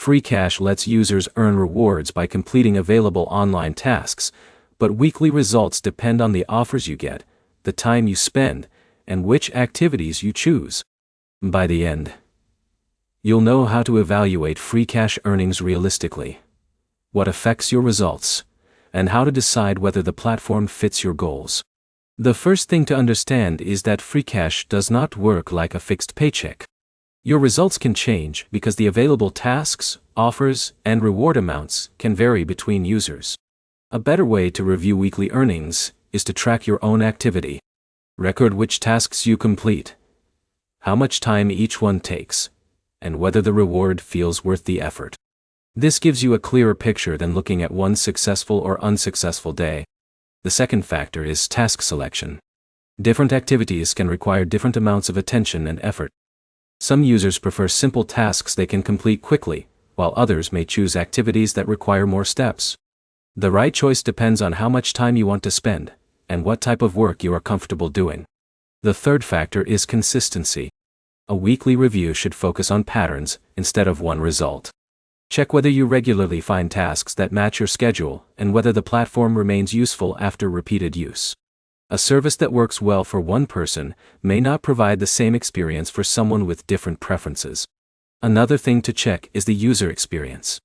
Freecash lets users earn rewards by completing available online tasks, but weekly results depend on the offers you get, the time you spend, and which activities you choose. By the end, you'll know how to evaluate Freecash earnings realistically, what affects your results, and how to decide whether the platform fits your goals. The first thing to understand is that Freecash does not work like a fixed paycheck. Your results can change because the available tasks, offers, and reward amounts can vary between users. A better way to review weekly earnings is to track your own activity. Record which tasks you complete, how much time each one takes, and whether the reward feels worth the effort. This gives you a clearer picture than looking at one successful or unsuccessful day. The second factor is task selection. Different activities can require different amounts of attention and effort. Some users prefer simple tasks they can complete quickly, while others may choose activities that require more steps. The right choice depends on how much time you want to spend, and what type of work you are comfortable doing. The third factor is consistency. A weekly review should focus on patterns instead of one result. Check whether you regularly find tasks that match your schedule and whether the platform remains useful after repeated use. A service that works well for one person may not provide the same experience for someone with different preferences. Another thing to check is the user experience.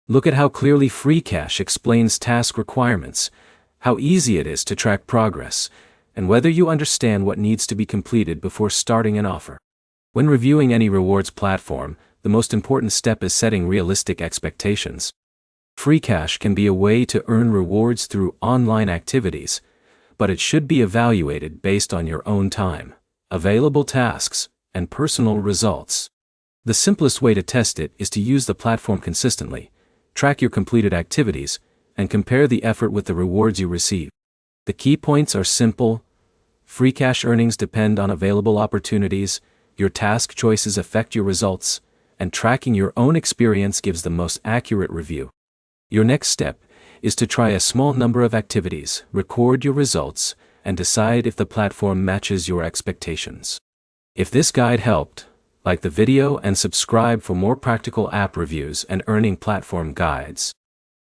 Look at how clearly Freecash explains task requirements, how easy it is to track progress, and whether you understand what needs to be completed before starting an offer. When reviewing any rewards platform, the most important step is setting realistic expectations. Freecash can be a way to earn rewards through online activities, but it should be evaluated based on your own time, available tasks, and personal results. The simplest way to test it is to use the platform consistently, track your completed activities, and compare the effort with the rewards you receive. The key points are simple. Freecash earnings depend on available opportunities, your task choices affect your results, and tracking your own experience gives the most accurate review. Your next step is to try a small number of activities, record your results, and decide if the platform matches your expectations. If this guide helped, like the video and subscribe for more practical app reviews and earning platform guides.